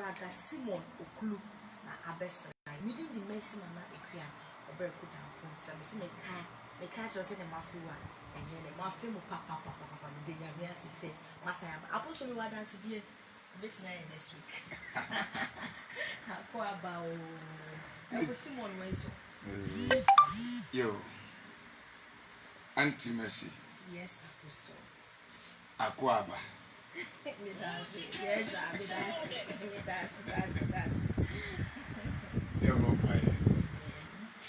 Braga Simon Okulu na abesra. Needing the mercy na ekria obereku dampon. Say me ka just say mafuwa and then the mafu mu papa the nyame asise masaya. Apostle we dance die bet na next week. Akwa ba o. Simon Wenso. Yo. Auntie Mercy. Yes, Apostle. Akwaba.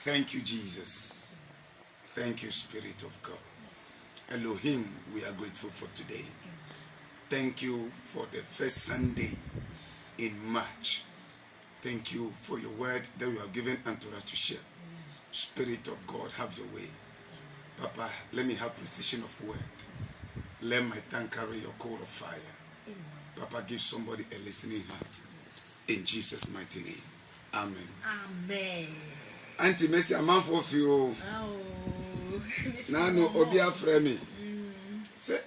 Thank you, Jesus. Thank you, Spirit of God. Yes. Elohim, we are grateful for today. Thank you for the first Sunday in March. Thank you for your word that you have given unto us to share. Spirit of God, have your way. Papa, let me have precision of word. Let my tongue carry your coal of fire. Papa, give somebody a listening heart. In Jesus' mighty name. Amen. Amen. Auntie Mercy, I'm out of you. Now, no, Obia Fremi. Say,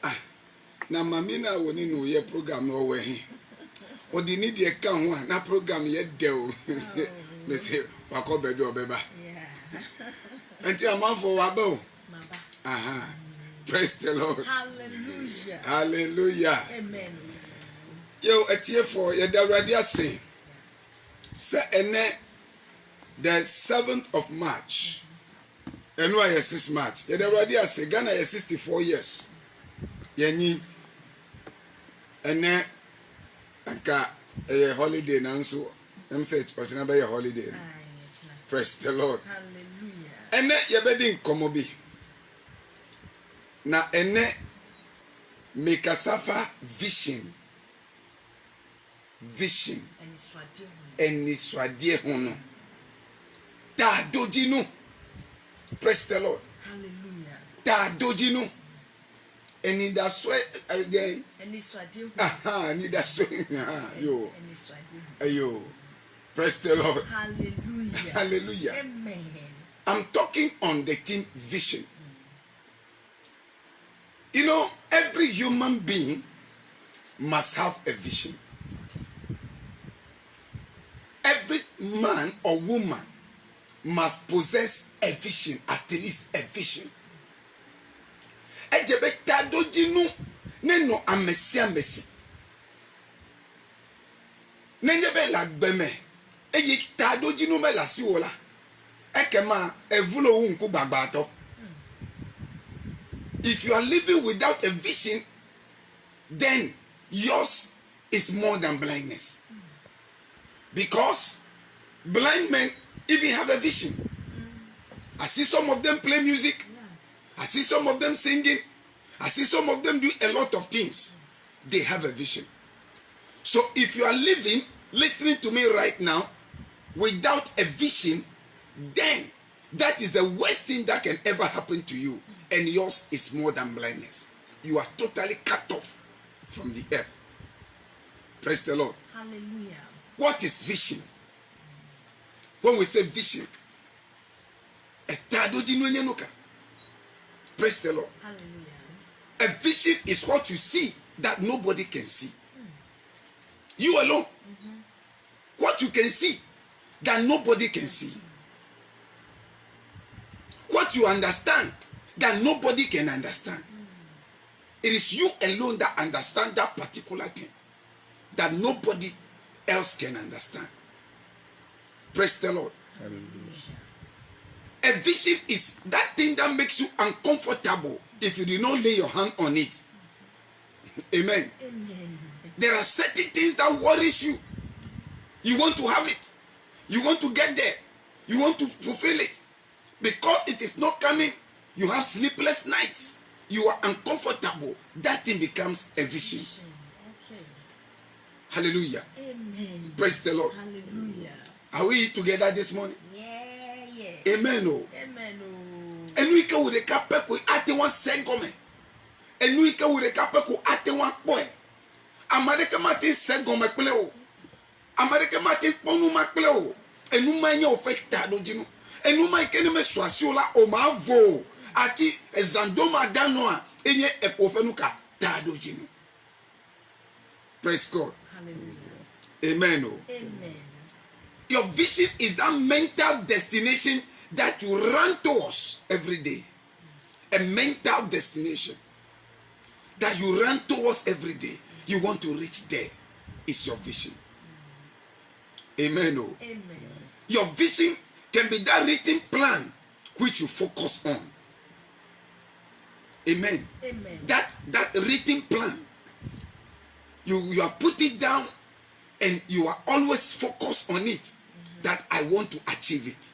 na mamina woni no ye program no we. O di need ye kan ho na program ye de Me say, wako baby obeba. Yeah. Auntie, I'm out for wabo. Maba. Aha. Praise the Lord. Hallelujah. Hallelujah. Amen. Yo, etie for ye da radio say. Say ene the 7th of March. Enu aye 6 March. Ye da radio say Ghana ye 64 years. Ye ni ene anka a holiday na nso em say ochina be holiday. Praise the Lord. Hallelujah. Ene ye be din komo bi. Na ene mekasafa vision eniswade hono ta dojinu. Praise the Lord. Hallelujah. Ta dojinu eni da so again Eniswade aha ni da so yo eniswade ayo. Praise the Lord. Hallelujah. Hallelujah. Amen. I'm talking on the theme vision. You know, every human being must have a vision. Every man or woman must possess a vision, at least a vision. Ejebeta dojinu neno amesi. Nenjebe la gbeme. Eyi ta dojinu me la siwola. Ekema evulo unku bagbato. If you are living without a vision, then yours is more than blindness. Because blind men even have a vision. I see some of them play music. I see some of them singing. I see some of them do a lot of things. They have a vision. So if you are living, listening to me right now, without a vision, then that is the worst thing that can ever happen to you. And yours is more than blindness. You are totally cut off from the earth. Praise the Lord. Hallelujah. What is vision? When we say vision, praise the Lord. Hallelujah. A vision is what you see that nobody can see. You alone. What you can see that nobody can see. What you understand that nobody can understand. It is you alone that understand that particular thing that nobody else can understand. Praise the Lord. Hallelujah. A vision is that thing that makes you uncomfortable if you do not lay your hand on it. Amen. Amen. There are certain things that worries you. You want to have it. You want to get there. You want to fulfill it. Because it is not coming, you have sleepless nights. You are uncomfortable. That thing becomes a vision. Okay. Hallelujah. Amen. Praise the Lord. Hallelujah. Are we together this morning? Yeah. Amen. Oh. Amen. And we can with the capek with at one segome. And we can with the capek with at one boy. America Martin segome pleo. America Martin ponu macleo. And no man your fake tadojino. And no man can me swasiola o ma vo. Ati ezandoma danoa. Enye epofenuka tadojino. Praise God. Hallelujah. Amen. Oh. Amen. Your vision is that mental destination that you run towards every day. A mental destination that you run towards every day. You want to reach there. Is your vision. Amen. Oh. Amen. Your vision can be that written plan which you focus on. Amen. Amen. That written plan. You have put it down and you are always focused on it. That I want to achieve it.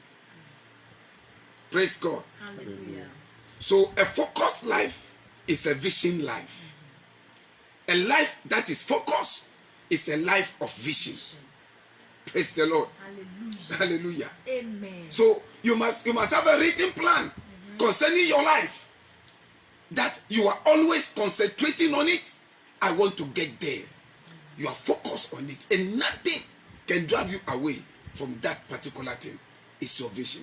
Praise God. Hallelujah. So a focused life is a vision life. A life that is focused is a life of vision. Praise the Lord. Hallelujah. Hallelujah. Amen. So you must have a written plan concerning your life, that you are always concentrating on it. I want to get there. You are focused on it, and nothing can drive you away from that particular thing. It's your vision.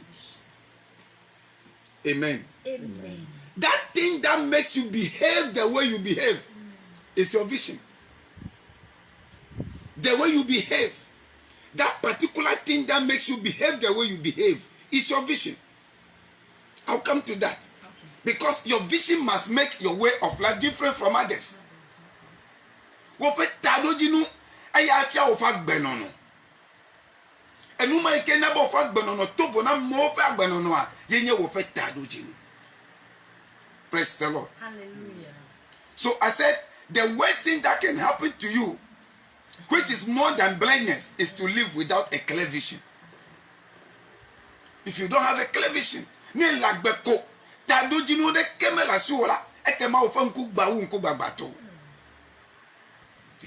Amen. Amen. That thing that makes you behave the way you behave is your vision. The way you behave, that particular thing that makes you behave the way you behave is your vision. I'll come to that. Okay. Because your vision must make your way of life different from others. Praise the Lord. Hallelujah. So I said, the worst thing that can happen to you, which is more than blindness, is to live without a clear vision. If you don't have a clear vision, if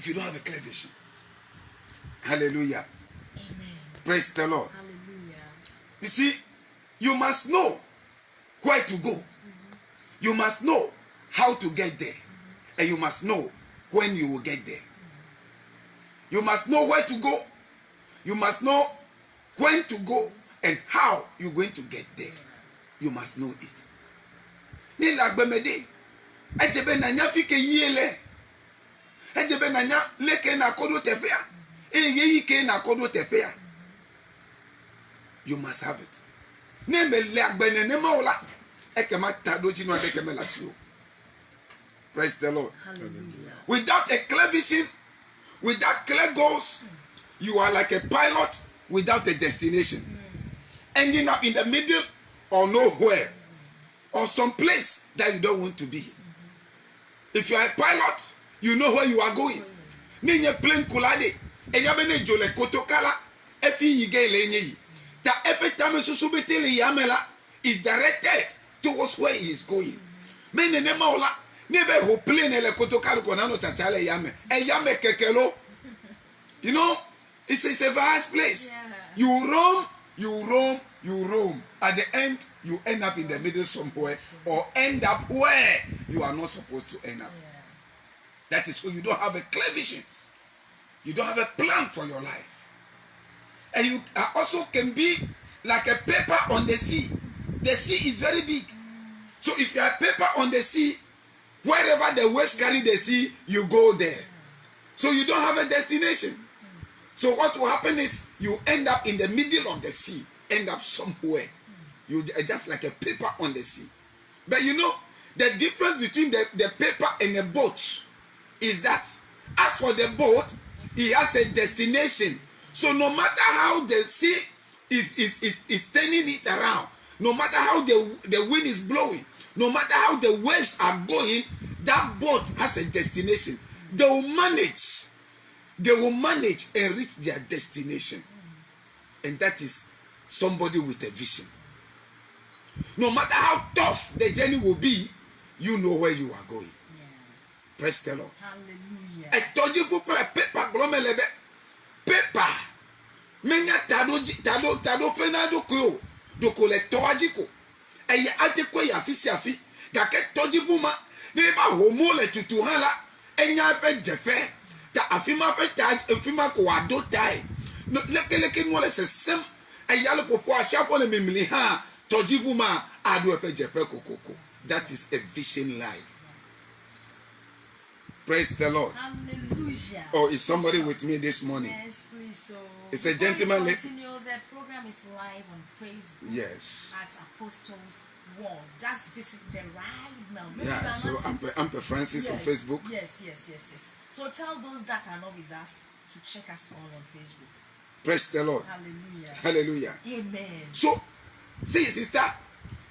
you don't have a clear vision. Hallelujah. Amen. Praise the Lord. Hallelujah. You see, you must know where to go. You must know how to get there. And you must know when you will get there. You must know where to go. You must know when to go and how you're going to get there. You must know it. Ni lagbemede. Ejebe na nya fike yele. Ejebe na nya leke na kodo tepea. Eye yike na kodo tepea. You must have it. Ne me lagbene ne maola. Ekema tadoji no adekeme lasio. Praise the Lord. Hallelujah. Without a clear vision, without clear goals, you are like a pilot without a destination. Ending up in the middle or nowhere, or some place that you don't want to be. If you are a pilot, you know where you are going. Ninye plane kulade, enyabene jole kotokala, efi yigele nyi. Ta every time susubitele yamela is directed towards where he is going. Mene ne maola, nebe ho plane ele kotokala konano chachale yame. E yame kekelo. You know, it's a vast place. Yeah. You roam, you roam, you roam. At the end, you end up in the middle somewhere, or end up where you are not supposed to end up. Yeah. That is where you don't have a clear vision. You don't have a plan for your life. And you also can be like a paper on the sea. The sea is very big. So if you are a paper on the sea, wherever the waves carry the sea, you go there. So you don't have a destination. So what will happen is you end up in the middle of the sea, end up somewhere. You are just like a paper on the sea. But you know, the difference between the paper and the boat is that as for the boat, it has a destination. So no matter how the sea is turning it around, no matter how the wind is blowing, no matter how the waves are going, that boat has a destination. They will manage and reach their destination. And that is somebody with a vision. No matter how tough the journey will be, you know where you are going. Yeah. Praise the Lord. Hallelujah. I told you paper glomelebe. Paper. Menya tado penado ko do kolektorajiko. Eye ate ko ya fisiafi. Gake tojibuma ne ba homo le tutuhala enya pe jefe. Ta afima pe taj afima ko ado tai. No leke no le sesem ayalo popo ashapo le memili ha tojibuma ado pe jefe kokoko. That is a vision life. Praise the Lord. Hallelujah. Hallelujah. Oh, is somebody with me this morning? Yes, please. So It's a gentleman. Continue. The program is live on Facebook. Yes. At Apostles Wall. Just visit them right now. Maybe Yeah. So I'm Francis on Facebook. Yes. So tell those that are not with us to check us all on Facebook. Praise the Lord. Hallelujah. Hallelujah. Amen. So, see, sister,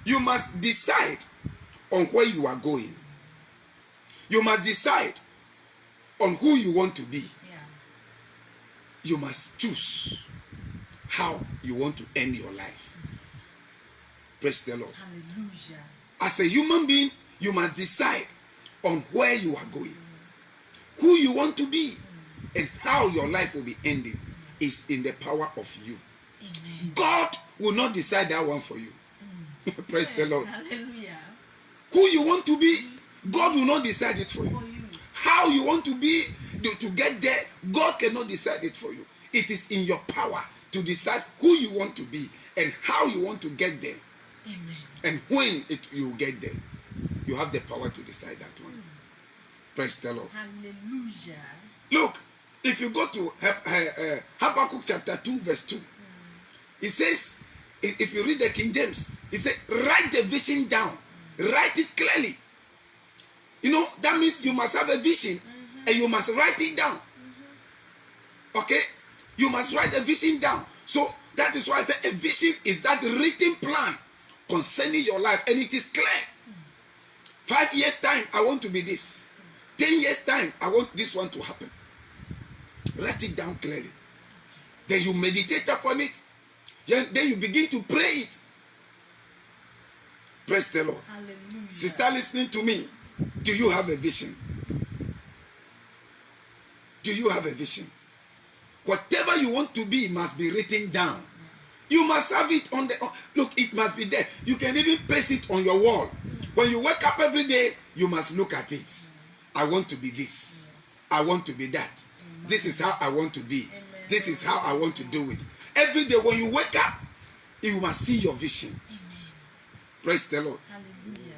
you must decide on where you are going. You must decide on who you want to be. Yeah. You must choose how you want to end your life. Praise the Lord. Hallelujah. As a human being, you must decide on where you are going, who you want to be, and how your life will be ending is in the power of you. Amen. God will not decide that one for you. Praise the Lord. Hallelujah. Who you want to be, God will not decide it for you. How you want to be to get there, God cannot decide it for you. It is in your power to decide who you want to be and how you want to get there. Amen. And when you get there, you have the power to decide that one. Praise the Lord. Hallelujah. Look, if you go to Habakkuk chapter 2 verse 2, it says, if you read the King James, it says, write the vision down. Write it clearly. You know, that means you must have a vision and you must write it down. Okay? You must write the vision down. So that is why I say a vision is that written plan concerning your life, and it is clear. 5 years time, I want to be this. 10 years time, I want this one to happen. Write it down clearly. Then you meditate upon it. Then you begin to pray it. Praise the Lord. Hallelujah. Sister, listening to me, do you have a vision? Do you have a vision? Whatever you want to be must be written down. You must have it on the... Look, it must be there. You can even paste it on your wall. When you wake up every day, you must look at it. I want to be this. I want to be that. This is how I want to be. This is how I want to do it. Every day when you wake up, you must see your vision. Amen. Praise the Lord. Hallelujah.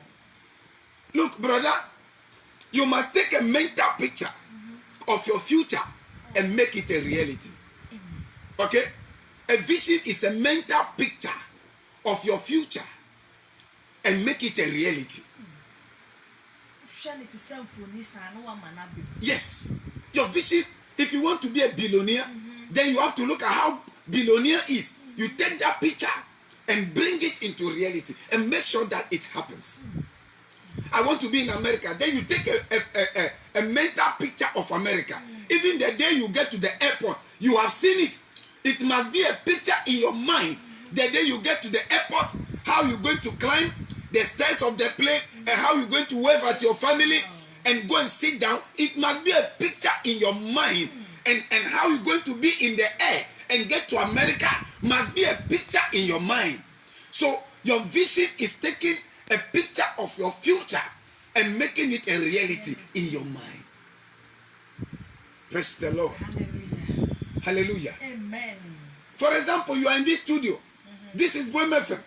Look, brother, you must take a mental picture of your future and make it a reality. Okay? A vision is a mental picture of your future and make it a reality. Yes. Your vision, if you want to be a billionaire, then you have to look at how billionaire is. You take that picture and bring it into reality and make sure that it happens. I want to be in America. Then you take a mental picture of America. Even the day you get to the airport, you have seen it. It must be a picture in your mind. The day you get to the airport, how you're going to climb the stairs of the plane and how you're going to wave at your family and go and sit down. It must be a picture in your mind. And how you're going to be in the air and get to America must be a picture in your mind. So your vision is taking a picture of your future and making it a reality in your mind. Praise the Lord. Hallelujah. Hallelujah. Amen. For example, you are in this studio. This is Boemefem.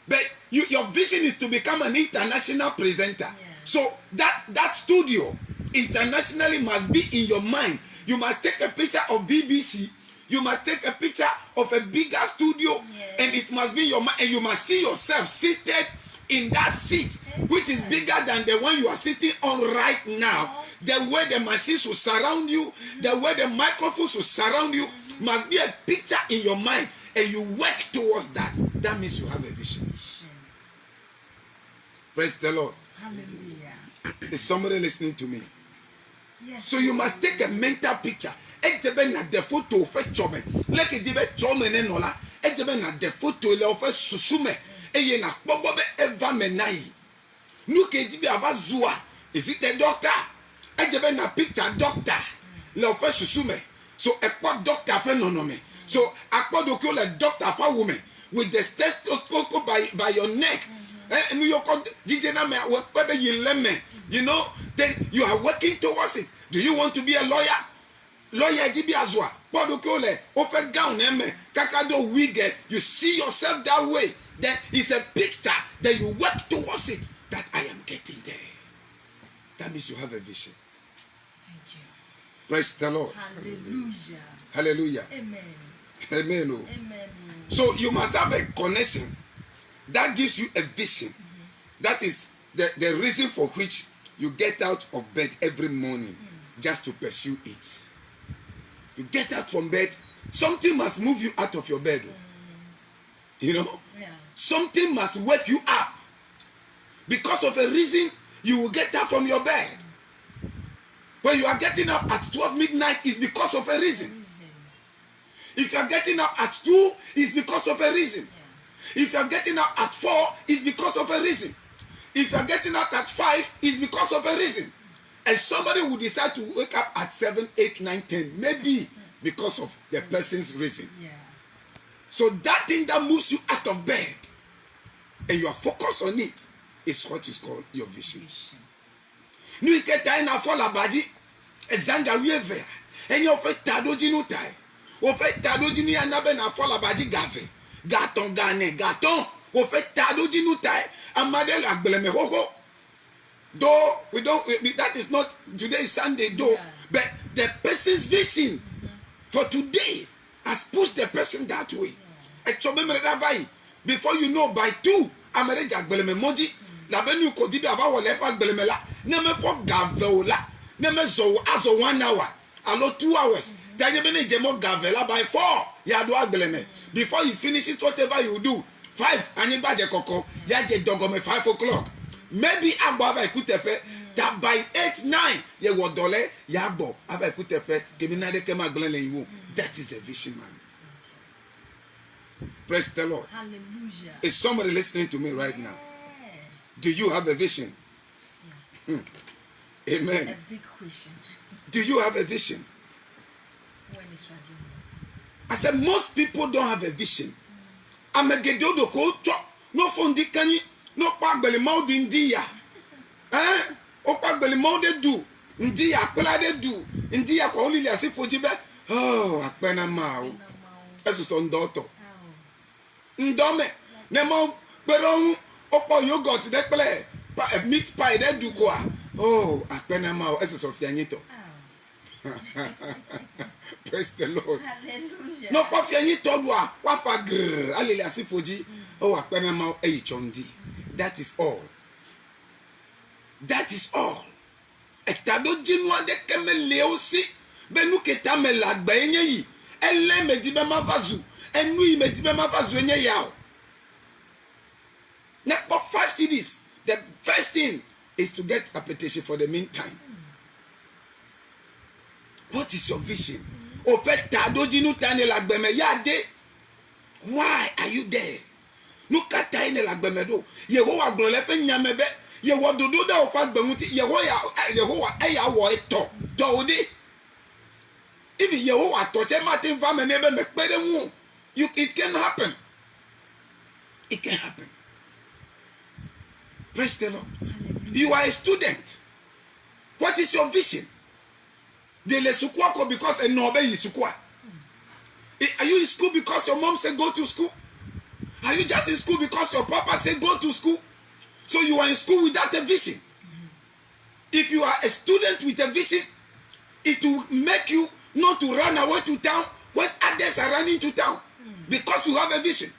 But your vision is to become an international presenter. So that studio internationally must be in your mind. You must take a picture of BBC. You must take a picture of a bigger studio, and it must be in your mind. And you must see yourself seated in that seat, which is bigger than the one you are sitting on right now. The way the machines will surround you, the way the microphones will surround you, must be a picture in your mind, and you work towards that. That means you have a vision. Praise the Lord. Hallelujah. Is somebody listening to me? Yes. So you must take a mental picture. Ejebe na de photo fe chome. Like ejebe chome ne nola. Ejebe na de photo le ofe susume. Eye na bobo be eva menai. Nuke ejebe ava zua. Is it a doctor? Ejebe na picture doctor. Le ofe susume. So ekpo doctor fe nonome. So akpo dokyo le doctor fa woman with the stethoscope by your neck. You know, then you are working towards it. Do you want to be a lawyer? Lawyer Dibi Azwa. Open gown, kakado wig. You see yourself that way. Then it's a picture that you work towards it. That I am getting there. That means you have a vision. Thank you. Praise the Lord. Hallelujah. Hallelujah. Amen. Amen. Oh. Amen. So you must have a connection that gives you a vision. That is the reason for which you get out of bed every morning just to pursue it. You get out from bed, something must move you out of your bed. You know? Yeah. Something must wake you up. Because of a reason, you will get up from your bed. When you are getting up at 12 midnight, it's because of a reason. If you are getting up at 2, it's because of a reason. Yeah. If you are getting up at 4, it's because of a reason. If you are getting up at 5, it's because of a reason. And somebody will decide to wake up at 7, 8, 9, 10, maybe because of the person's reason. Yeah. So that thing that moves you out of bed and you are focused on it is what is called your vision. Nu iketai na fola baji ezanga wieve enye ofe tadoji nu tai ofe tadoji ni anabe na fola baji gave gaton gane gaton ofe tadoji nu tai amade la gbleme hoho. Though that is not today is Sunday though, but the person's vision for today has pushed the person that way. Before you know, by 2, I'm a gbleme moji la benu ko dibi aba wole pa gbleme la ne me fo gave o la ne me zo azo 1 hour alo 2 hours taje be ne jemo gave la by 4 ya do agbleme before you finish it whatever you do 5 anyi gbaje koko ya je dogome 5 o'clock maybe agbo aba ikutefe that by 8 9 ye wo dole ya agbo aba ikutefe kemi na de kema gblele yiwo. That is the vision, man. Praise the Lord. Hallelujah. Is somebody listening to me right now? Do you have a vision? Yeah. Amen. A big question. Do you have a vision? When is radio? I said most people don't have a vision. I'm a gedo do ko cho no fondi kani no pa gbele mau di ndia. O pa gbele mau de du ndia pela de du ndia ko lili asifoji be. Oh, akpena mau. Eso so ndoto. Ndome ne mo peron opo yogurt de pele meat pie de du ko a. Oh, akpena mau eso so fianyito. Praise the Lord. Hallelujah. No pa fianyito do a wa pa gr alili asifoji. Oh, akpena mau eyi chondi. That is all. That is all. Etado jinwa de kemele osi benu keta me lagba enye yi ele medibe ma vazu enu yi medibe ma vazu enye ya. Now for 5 CDs, the first thing is to get a petition for the meantime. What is your vision? O pe tado jinu tane lagba me ya de. Why are you there? Nu kata ine lagba me do. Yehowa gbon le fe nyame be. Yehowa dodo da o fa gbon ti Yehowa eya wo eto. Dodi. If Yehowa touch Martin family neighbor make better one, it can happen. It can happen. Praise the Lord. You are a student. What is your vision? De le sukwako because no obey sukwa. Are you in school because your mom said go to school? Are you just in school because your papa said go to school? So you are in school without a vision. If you are a student with a vision, it will make you not to run away to town when others are running to town because you have a vision.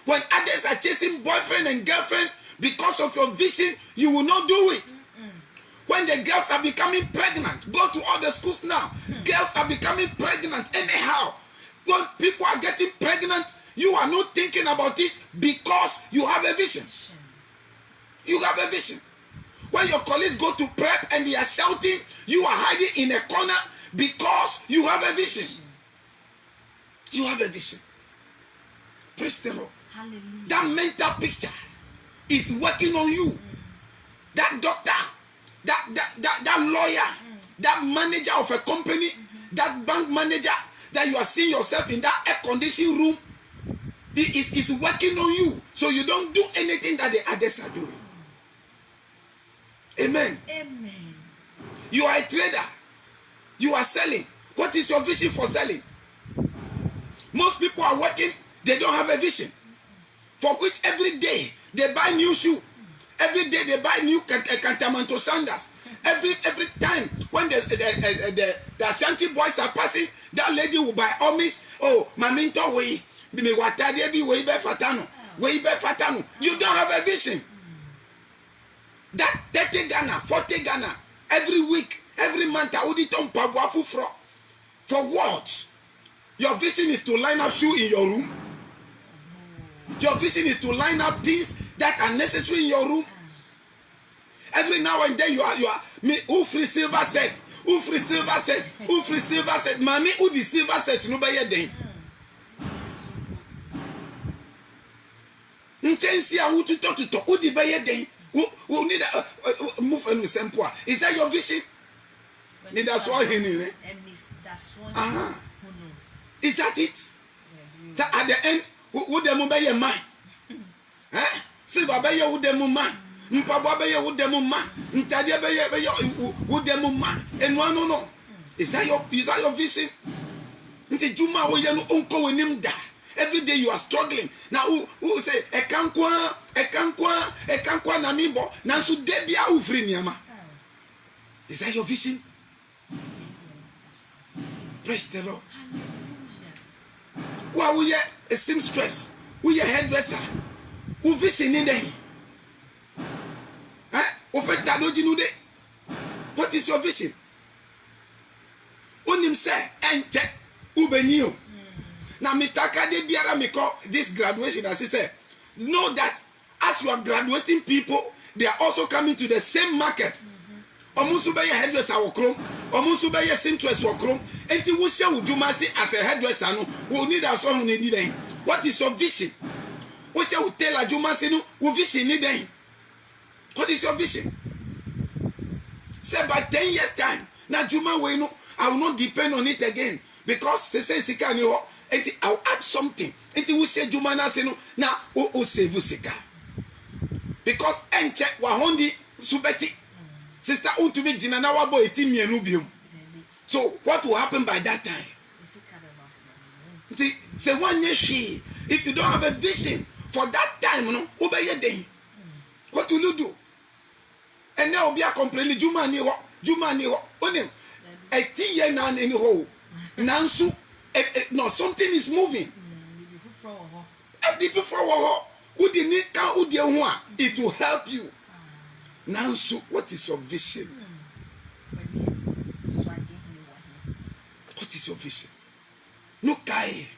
When others are chasing boyfriend and girlfriend because of your vision, you will not do it. When the girls are becoming pregnant, go to all the schools now. Girls are becoming pregnant anyhow. When people are getting pregnant, you are not thinking about it because you have a vision. You have a vision. When your colleagues go to prep and they are shouting, you are hiding in a corner because you have a vision. You have a vision. Praise the Lord. Hallelujah. That mental picture is working on you. That doctor, that lawyer, that manager of a company, that bank manager, that you are seeing yourself in that air-conditioned room, it is working on you. So you don't do anything that the others are doing. Amen. Amen. You are a trader. You are selling. What is your vision for selling? Most people are working, they don't have a vision. For which every day they buy new shoe. Every day they buy new Cantamanto sandals. Every time when the Ashanti boys are passing, that lady will by all means, oh, maminto way, me watade bi way be fatano, way be fatano. You don't have a vision. That 30 Ghana, 40 Ghana, every week, every month, I would eat on Pabuafu for what? Your vision is to line up shoe in your room. Your vision is to line up things that are necessary in your room. Every now and then you are me who free silver set, who free silver set, who free silver set. Mommy who the silver set no buy them. Nchensi a who to talk who the buy them. Who need a move and simple. Is that your vision? Need that's why he need. Is that it? So at the end, who them buy your mind? Eh? Silver buy your who them man. Mpabwa be ye wo dem ma ntade be ye wo dem ma enu no is that your vision? Nti juma wo ye no onko wenim da. Every day you are struggling. Now who say e kankwa na mimbo na so de bia wo free niama. Is that your vision? Praise the Lord. Wa wo ye a seamstress, wo ye hairdresser. Wo vision in there. What is your vision? Onim say enche ubenio. Na mitaka de biara me call this graduation as he said. Know that as you are graduating people, they are also coming to the same market. Omusu be hairdresser wokrom, omusu be seamstress wokrom. Enti wo hye udwuma si as a hairdresser no, wo need as one need den. What is your vision? Wo hye wo tell adwuma si no, wo vision need den. What is your vision? Say by 10 years time, now Juma we know I will not depend on it again because they say sika ni ho. Enti I'll add something. Enti we say Juma na say no na o save sika. Because enche wa hondi subeti. Sister untumi jina na wabo 18 mienu biom. So what will happen by that time? Enti say one year she if you don't have a vision for that time no obeye den. What will you do? And now be a complaining Juma ni ho onim 18 year na ni ho nansu no something is moving people for who the need can who the ho it will help you nansu. What is your vision? What is your vision? No kai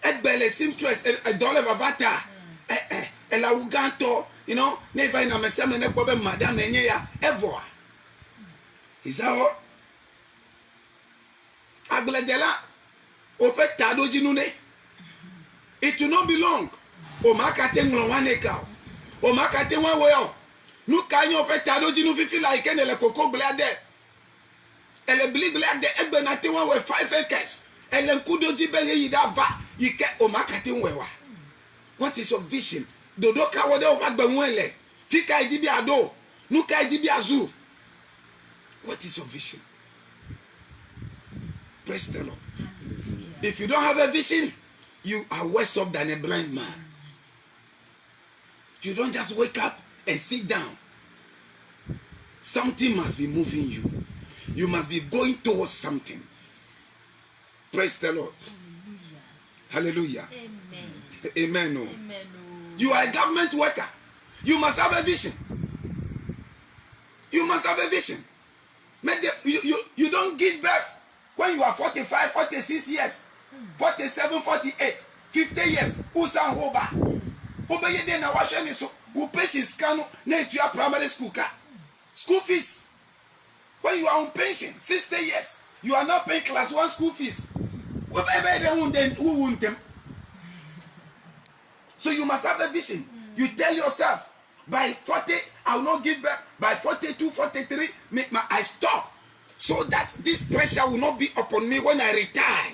egbele seamstress a dollar avatar ela uganto. You know, never in a mesame ne problem, madam, ever. Is that all? Agladela, Opet Tado Jinune. It will not be long. O Makate one cow. O Makate one well. No kind of Tado Jinu feel like any cocoa blade. Elle believe like the Ebenate one with 5 acres. And then Kudo Jibele Yidava, you get O Makate wewa. What is your vision? Dodoka wode o magbanwele fika idibi ado nuka idibi azu. What is your vision? Praise the Lord. If you don't have a vision, you are worse off than a blind man. You don't just wake up and sit down. Something must be moving you. You must be going towards something. Praise the Lord. Hallelujah. Amen. Amen. No. Amen. You are a government worker. You must have a vision. You must have a vision. You don't give birth when you are 45, 46 years, 47, 48, 50 years. Usan hoba. Oba ye na washe mi so. Who patients can na your primary school car. School fees. When you are on pension, 60 years, you are not paying class 1 school fees. Who won't them? So you must have a vision. You tell yourself, by 40, I will not give back. By 42, 43, I stop. So that this pressure will not be upon me when I retire.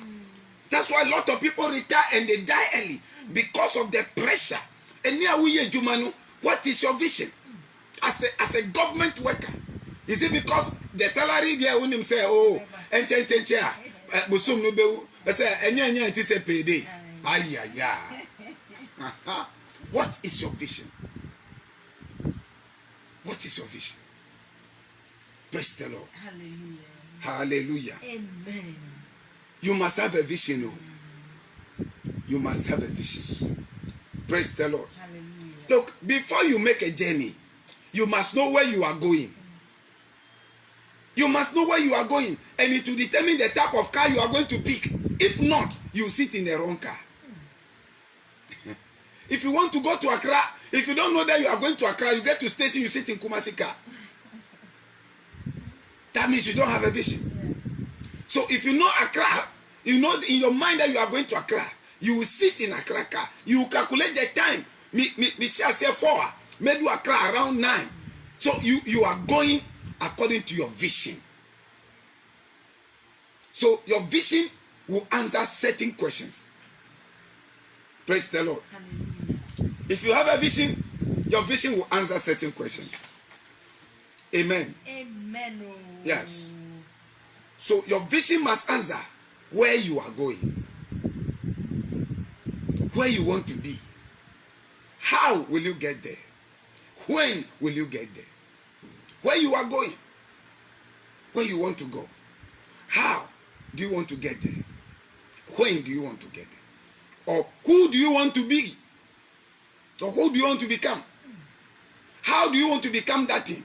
That's why a lot of people retire and they die early. Because of the pressure. And near we Jumanu, what is your vision? As a government worker. Is it because the salary there when him say, oh, and busum no be say enya it is a payday. What is your vision? What is your vision? Praise the Lord. Hallelujah. Hallelujah. Amen. You must have a vision. Oh. You must have a vision. Praise the Lord. Hallelujah. Look, before you make a journey, you must know where you are going. You must know where you are going, and it will determine the type of car you are going to pick. If not, you sit in the wrong car. If you want to go to Accra, if you don't know that you are going to Accra, you get to station, you sit in Kumasi car. That means you don't have a vision. So if you know Accra, you know in your mind that you are going to Accra, you will sit in Accra car. You will calculate the time. Me shall say 4. Maybe Accra around 9. So you are going according to your vision. So your vision will answer certain questions. Praise the Lord. Hallelujah. If you have a vision, your vision will answer certain questions. Amen. Amen. Yes. So your vision must answer where you are going, where you want to be. How will you get there? When will you get there? Where you are going, where you want to go. How do you want to get there? When do you want to get there? Or who do you want to be? Or who do you want to become? How do you want to become that thing?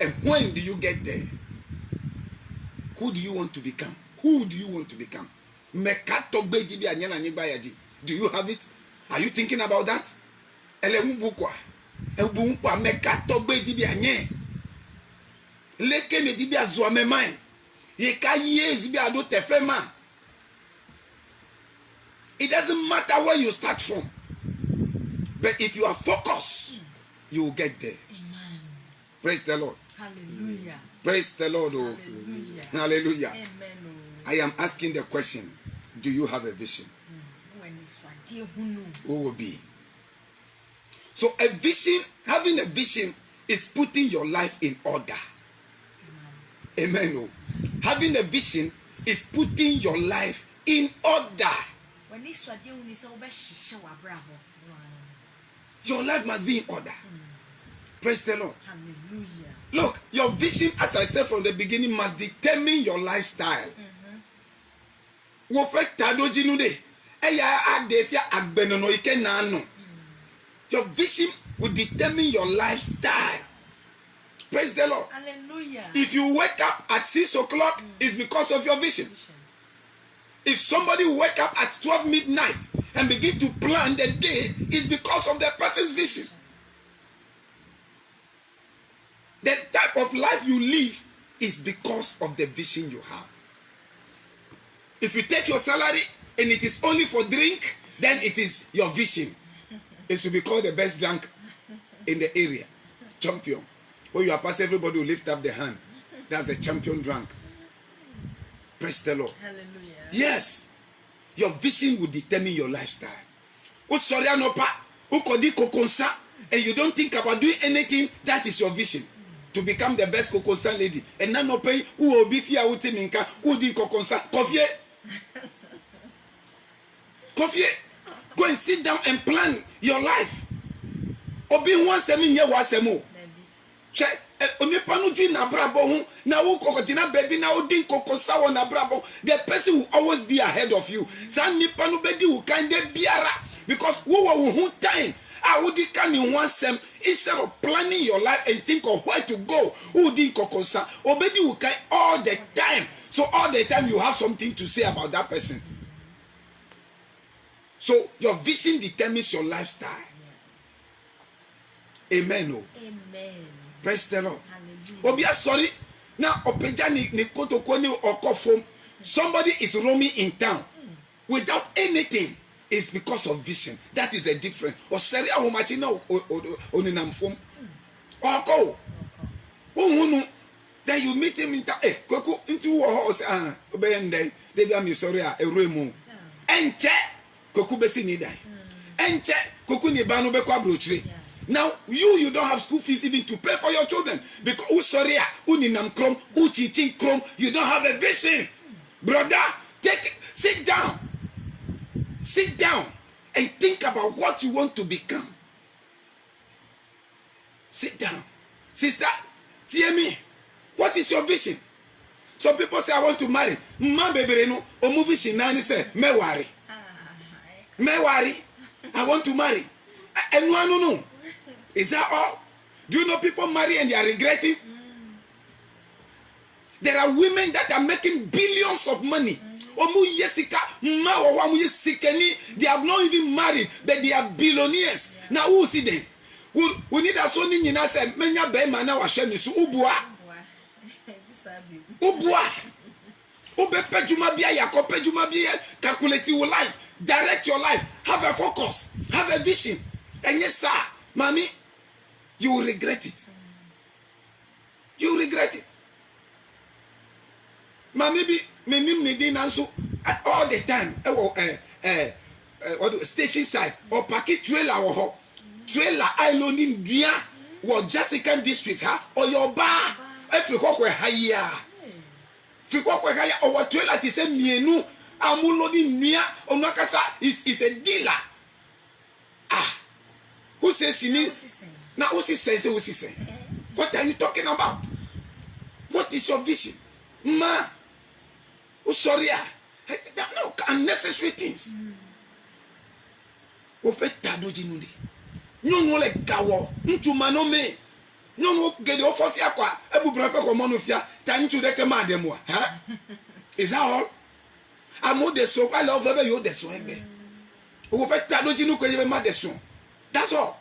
And when do you get there? Who do you want to become? Who do you want to become? Do you have it? Are you thinking about that? It doesn't matter where you start from, but if you are focused, you will get there. Amen. Praise the Lord. Hallelujah. Praise the Lord. Oh. Hallelujah. Hallelujah. Amen. I am asking the question, do you have a vision? Who will be? So a vision, having a vision is putting your life in order. Amen. Oh. Having a vision is putting your life in order. Your life must be in order. Praise the Lord. Hallelujah. Look, your vision, as I said from the beginning, must determine your lifestyle. Your vision will determine your lifestyle. Praise the Lord. Hallelujah. If you wake up at 6 o'clock, it's because of your vision. If somebody wake up at 12 midnight and begin to plan the day, it's because of the person's vision. The type of life you live is because of the vision you have. If you take your salary and it is only for drink, then it is your vision. It should be called the best drunk in the area. Champion. When you are passing, everybody will lift up their hand. That's a champion drunk. Praise the Lord. Hallelujah. Yes. Your vision will determine your lifestyle. And you don't think about doing anything, that is your vision. To become the best kokonsa lady. And now no pay who will be fear with minka who did kokonsa. Coffee. Go and sit down and plan your life. Obi one semi nye wa semo. Check. The person will always be ahead of you. Because who time instead of planning your life and think of where to go, all the time. So all the time you have something to say about that person. So your vision determines your lifestyle. Amen. Oh. Amen. Praise the Lord. Hallelujah. Sorry. Now, somebody is roaming in town without anything. It's because of vision. That is the difference. Then you meet him in town. Into a house. I'm sorry. Now you don't have school fees even to pay for your children because you don't have a vision. Brother, sit down and think about what you want to become. Sit down. Sister, hear me. What is your vision? Some people say, I want to marry. Man, baby, no. O movie she nani say, me worry. I want to marry. And no. Is that all? Do you know people marry and they are regretting? There are women that are making billions of money. They have not even married, but they are billionaires. Now who see them? We need a son in us and many be man now so ubua. Ube pejuma bia yakob pejuma bia calculate your life, direct your life, have a focus, have a vision. And yes, sir, mommy, you will regret it. You will regret it. Mommy be all the time. Station side or packet trailer or trailer island in Dia or Jessica district or your bar. Every walkway higher. Free walkway higher or trailer to say mienu amulodi nia or nakasa is a dealer. Ah, who says she needs now? Who says what are you talking about? What is your vision, ma? Oh, sorry, no unnecessary things. Opetado jinude. No le gawo. Ntuma no me. No get off of yakwa. Ebu brafe ko monofia. Tanchu de kema demwa. Is that all? Amo de so I love ebe yo de so ebe. Opetado jinu ko yebe ma de so. That's all.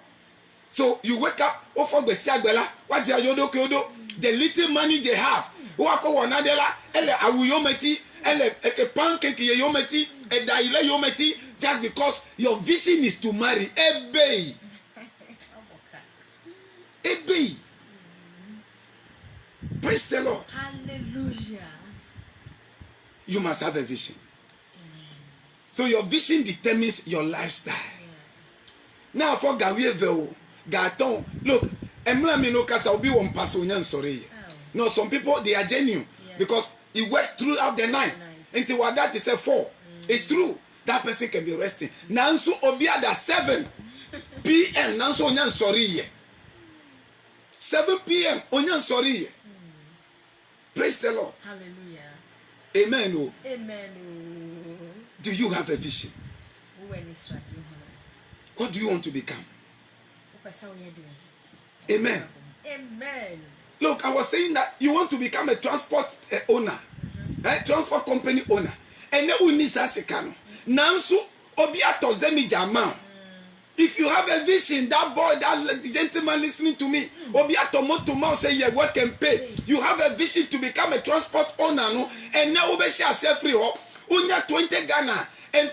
So you wake up ofo gbesi agbela. What dia yodo kyodo. The little money they have. Wako wanadela ele awuyometi. A pancake yometi, a daile yometi, just because your vision is to marry. Ebay. Praise the Lord. Hallelujah. You must have a vision. So your vision determines your lifestyle. Now for Gawieveo, Gaton, look, Emrami no kasa obi won paso nyan sorry. No, some people they are genuine because it works throughout the night. And see what that is a 4. It's true. That person can be resting. Nanso obi ada 7 p.m. Nanso onyan sorry. 7 p.m. onyan sorry. Praise the Lord. Hallelujah. Amen. Oh. Amen. Do you have a vision? What do you want to become? Amen. Amen. Look, I was saying that you want to become a transport owner, transport company owner. And then we need Sasekano. Nansu Obiato Zemi Jama. If you have a vision, that boy, that gentleman listening to me, Obiato Motomo say you work and pay. You have a vision to become a transport owner, no? And now Obesha self free hop. Unya 20 Ghana. And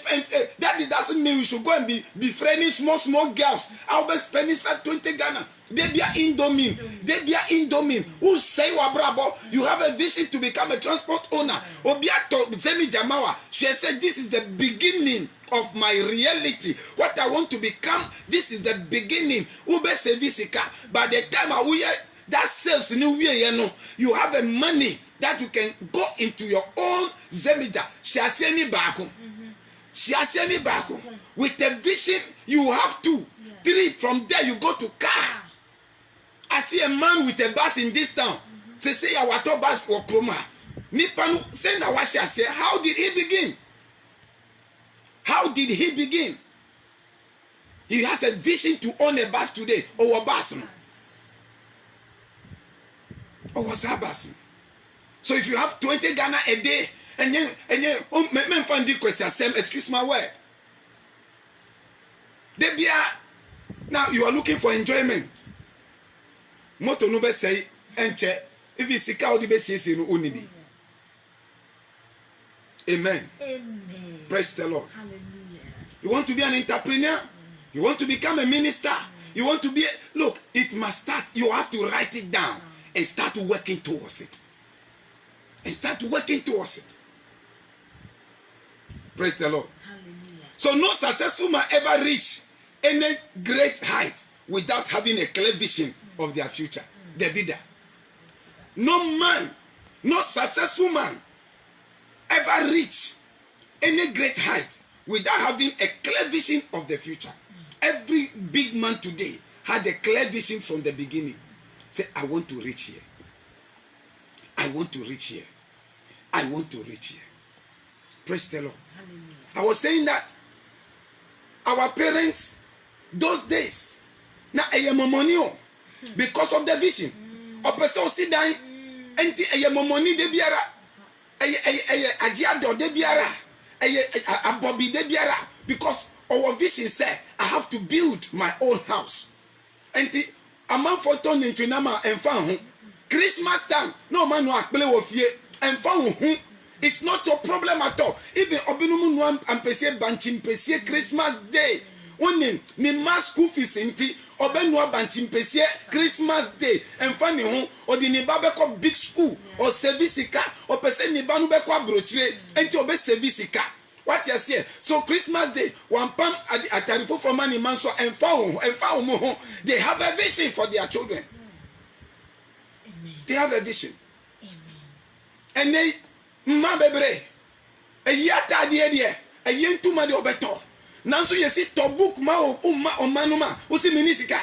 that doesn't mean we should go and be befriending small girls. I'll be spending 20 Ghana. They be indomine. Who say wabrabo? You have a vision to become a transport owner. Obiato Zemi Jamawa. She said, this is the beginning of my reality. What I want to become, this is the beginning. Ube Sevisika. By the time I will that sales you have a money that you can go into your own Zemija. She has sent me back. She has sent me back. With a vision, you have 2, 3. From there, you go to car. I see a man with a bus in this town. Say, I want to bus or Kroma. Nipanu, say, Nawasha, say, how did he begin? How did he begin? He has a vision to own a bus today. Or a bus. Or what's a bus? So if you have 20 Ghana a day, and then, men find the question, excuse my word. Now you are looking for enjoyment. Moto no be say enche if you seek out the best no onibi. Amen. Amen. Praise the Lord. Hallelujah. You want to be an entrepreneur? You want to become a minister? You want to be look, it must start. You have to write it down and start working towards it. And start working towards it. Praise the Lord. Hallelujah. So no successful man ever reach any great height without having a clear vision of their future. Debida. No man, no successful man ever reach any great height without having a clear vision of the future. Every big man today had a clear vision from the beginning. Say, I want to reach here. I want to reach here. I want to reach here. Praise the Lord. Hallelujah. I was saying that our parents, those days, na money because of the vision. A person sit down, enti money de biara, ajiado de biara, abobi de biara, because our vision said I have to build my own house. Enti among for turn into nama and found Christmas time, no man no akple wo fie and found it's not your problem at all. Even obinumu no ampese banchi mpese Christmas day. When ni mass school fees inti obenua banchi mpese Christmas day and funny ho or the ni babeko big school or service car or person ni banu beko abrochire enti obe service car. What you say? So Christmas day, one pam atarifo from money man so and found they have a vision for their children. Amen. They have a vision. Amen. And they ma bebre e yata de e yentuma de obeto nanso yesi to book ma o manuma o si minisika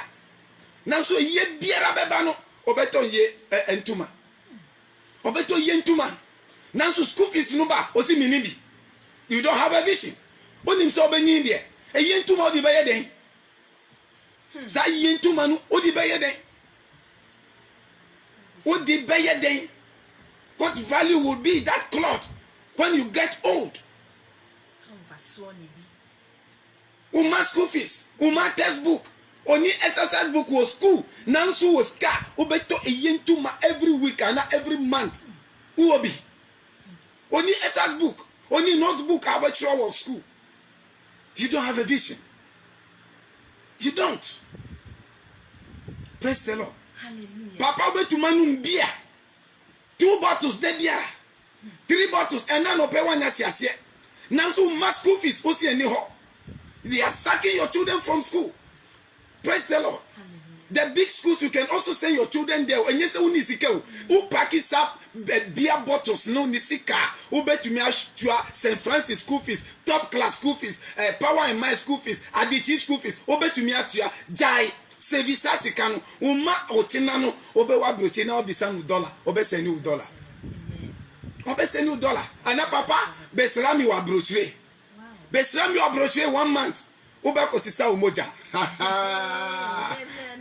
nanso ye biara beba no obeto ye entuma obeto ye entuma nanso school fees no ba o si minibi. You don't have a vision. Onim so benyin de e ye entuma o di be ye den sa ye entuma no o di be ye den o di be ye den. What value will be that cloth when you get old? Uma school fees, uma textbook, only exercise book was school, nansu was car, ubeto a yentuma every week and every month. Uobi. Only exercise book, only notebook, abattoir of school. You don't have a vision. You don't. Praise the Lord. Hallelujah. Papa ubetu manum beer. 2 bottles de biara 3 bottles and now no pay one yasiase now so mass school fees osi any ho they are sacking your children from school. Praise the Lord. The big schools you can also send your children there and yes uni sika o pack up beer bottles no ni sika o betumi atua St. Francis school fees, top class school fees, Power and My school fees, Adichi school fees o betumi atua jai service asikano uma otina no obe wa broche na obisa no dollar obe send you dollar obe send you dollar ana papa besrami wa broche besrami wa broche 1 month obe kosisa umoja.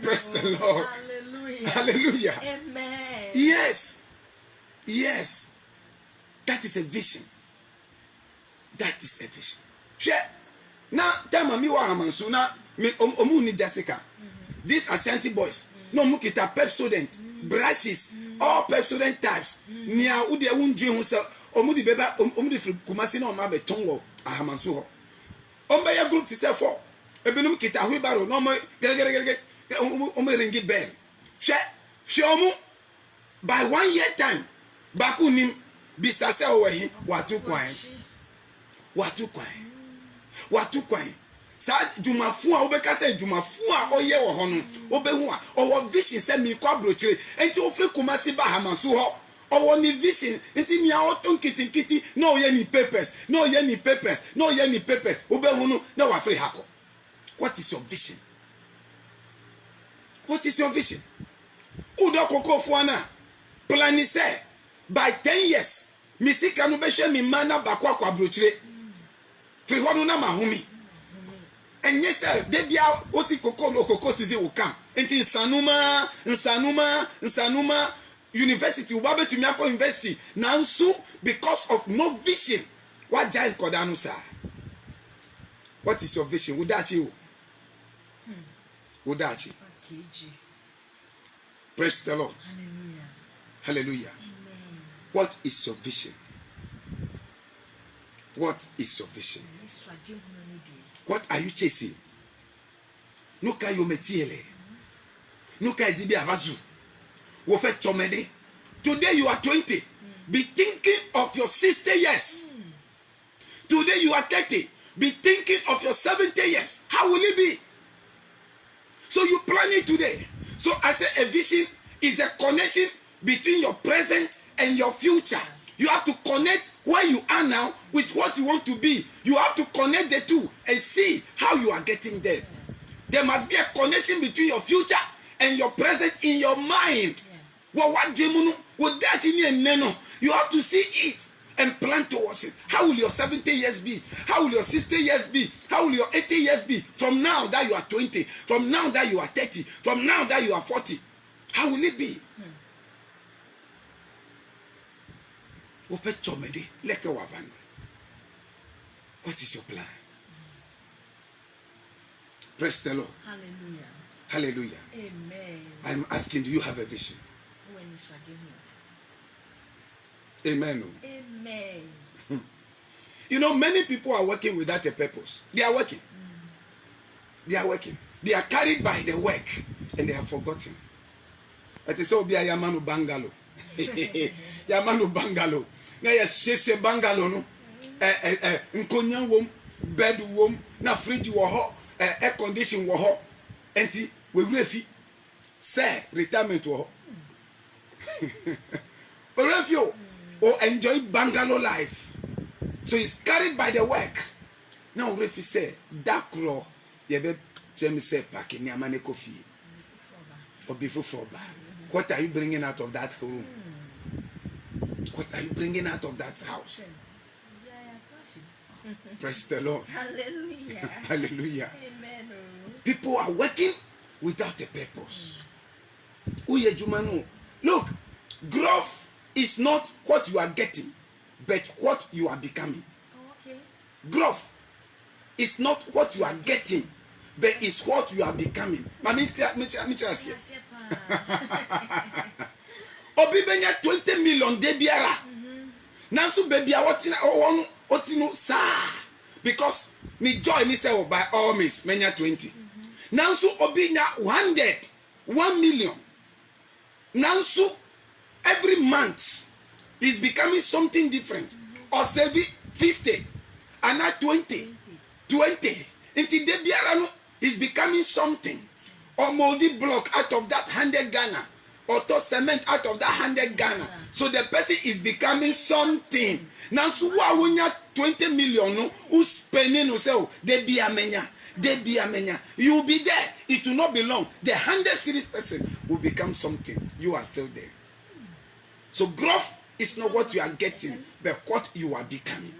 Praise the Lord. Hallelujah. Hallelujah. Amen. Yes, that is a vision. That is a vision. Share now tell me wa amansu na me omu ni Jessica. These Ashanti boys, no mukita Pepsodent, brushes, all Pepsodent types. Nia udi unji hunsa, omudi beba, omudi kumasi na omabe tongo ahamansu ho. Omba ya group tise 4. Ebinum kita huibaro, no mo gere ome ringi bell. She omu by 1 year time, baku nim bisase owehi watu kwai. Sa jumafu a obeka say jumafu a oye wo ho no obehu a owo vision say mi kwa brochire enti ofre kumasi ba hamasu ho owo ni vision enti mi a oton kitinkiti no ye ni papers obehu no na wa free hako. What is your vision? What is your vision? Udo kokofo ana plan say by 10 years mi sika no be hwe mi mana bakwa kwa brochire free ho no na mahumi. And yes, sir, they be out. Osi koko sizi will come. Enti Nsanuma University. Ubabe to Miyako University. Nansu because of no vision. What giant kodanu sir? What is your vision? Udachi. Praise the Lord. Hallelujah. Amen. What is your vision? What is your vision? What are you chasing? Nuka yometiele. Nuka edibi avazu. Wofe chomede. Today you are 20. Be thinking of your 60 years. Today you are 30. Be thinking of your 70 years. How will it be? So you plan it today. So I say a vision is a connection between your present and your future. You have to connect where you are now with what you want to be. You have to connect the two and see how you are getting there. There must be a connection between your future and your present in your mind. What demon would that in neno? You have to see it and plan towards it. How will your 70 years be? How will your 60 years be? How will your 80 years be? From now that you are 20, from now that you are 30, from now that you are 40, how will it be? What is your plan? Praise the Lord. Hallelujah. Hallelujah. Amen. I'm asking, do you have a vision? Amen. Amen. You know, many people are working without a purpose. They are working. They are working. They are carried by the work and they have forgotten. That is all be a Yamanu Bangalo. Yamanu Bangalo. Na yes, Bangalo no. Nkonya wom, bed wom, na fridge wo ho, air condition wo ho. Enti we refi. Say retirement wo ho. We refi or enjoy bungalow life. So he's carried by the work. Now refi say dakro yebe jemi say pack in yamane kofi or before froba. What are you bringing out of that room? What are you bringing out of that house? Praise the Lord. Hallelujah. Hallelujah. Amen. People are working without a purpose. Uye jumano. Look, growth is not what you are getting, but what you are becoming. Oh, okay. Growth is not what you are getting, but it's what you are becoming. Obi benya 20 million debiara. Nansu baby otino sa because me joy me say by all means menya 20. Nansu obi nya 1 million. Nansu every month is becoming something different. Or saving 50 and not 20. Until debiara no is becoming something. Or moldy block out of that 100 Ghana. Or to cement out of that 100 Ghana. So the person is becoming something. Now, so when you 20 million, no, who's spending yourself? They be amenya. You will be there. It will not be long. The 100 series person will become something. You are still there. So growth is not what you are getting, but what you are becoming.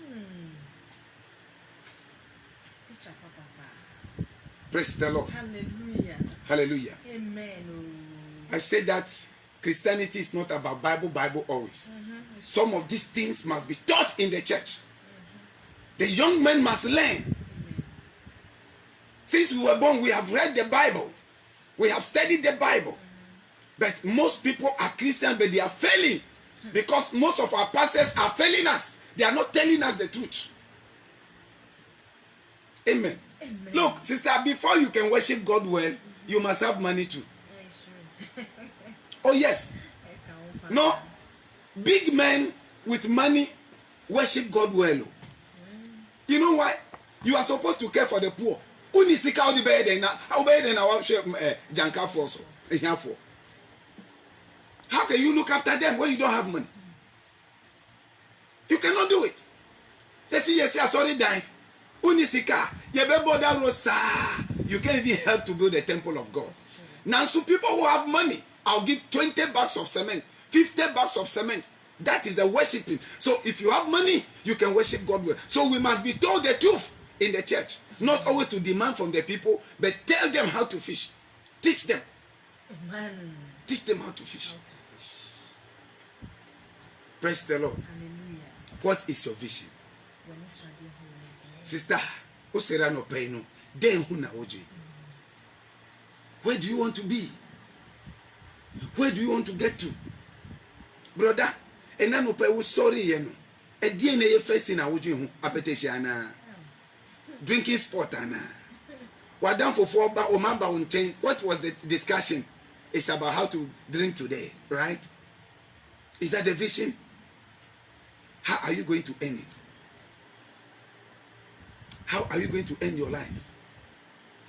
Praise the Lord. Hallelujah. Hallelujah. Amen. I say that Christianity is not about Bible always. Some of these things must be taught in the church. The young men must learn. Since we were born, we have read the Bible. We have studied the Bible. But most people are Christians, but they are failing. Because most of our pastors are failing us. They are not telling us the truth. Amen. Amen. Look, sister, before you can worship God well, you must have money too. Oh yes. No, big men with money worship God well. You know why? You are supposed to care for the poor. How can you look after them when you don't have money? You cannot do it. Let's see, yes, I sorry dying. Unisika, you can't even help to build the temple of God. Now, some people who have money, I'll give 20 bags of cement, 50 bags of cement. That is the worshiping. So if you have money, you can worship God well. So we must be told the truth in the church. Not always to demand from the people, but tell them how to fish. Teach them. Amen. Teach them how to fish. Praise the Lord. Hallelujah. What is your vision? Sister, where do you want to be? Where do you want to get to? Brother, and I know sorry, you know. A DNA first in our appetition, drinking sport, and what done for 4 bar or mamba on chain. What was the discussion? It's about how to drink today, right? Is that a vision? How are you going to end it? How are you going to end your life?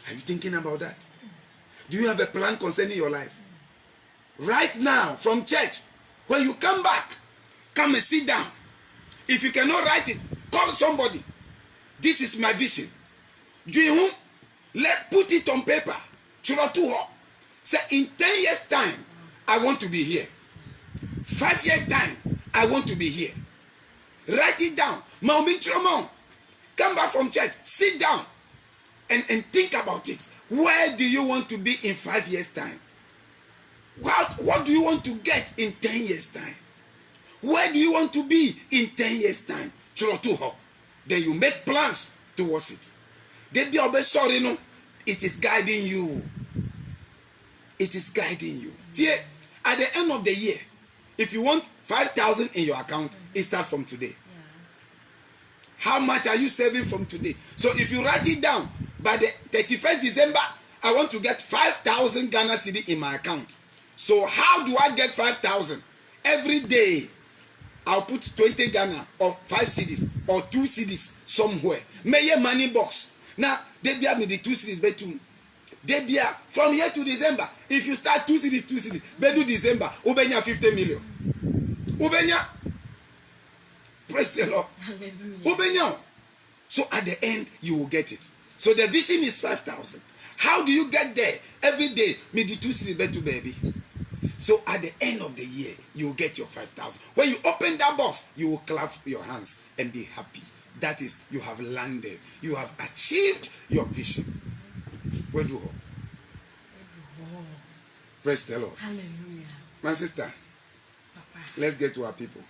Are you thinking about that? Do you have a plan concerning your life? Right now, from church, when you come back, come and sit down. If you cannot write it, call somebody. This is my vision. Put it on paper. Say in 10 years' time, I want to be here. 5 years time, I want to be here. Write it down. Come back from church, sit down and think about it. Where do you want to be in 5 years time? What do you want to get in 10 years time? Where do you want to be in 10 years time? Then you make plans towards it. It is guiding you. It is guiding you. At the end of the year, if you want 5,000 in your account, it starts from today. How much are you saving from today? So if you write it down, by the 31st December, I want to get 5,000 Ghana cedi in my account. So how do I get 5,000? Every day, I'll put 20 Ghana or 5 cedis or 2 cedis somewhere. May money box. Now, they be me the 2 cedis, but they be from here to December. If you start 2 cedis, but do December, ubenya 50 million. Ubenya. Praise the Lord. Ubenya. So at the end, you will get it. So the vision is 5,000. How do you get there? Every day, me the 2 cedis, but to baby. So at the end of the year, you will get your 5,000. When you open that box, you will clap your hands and be happy. That is, you have landed. You have achieved your vision. Where do you go? Praise the Lord. Hallelujah. My sister, Papa. let's get to our people.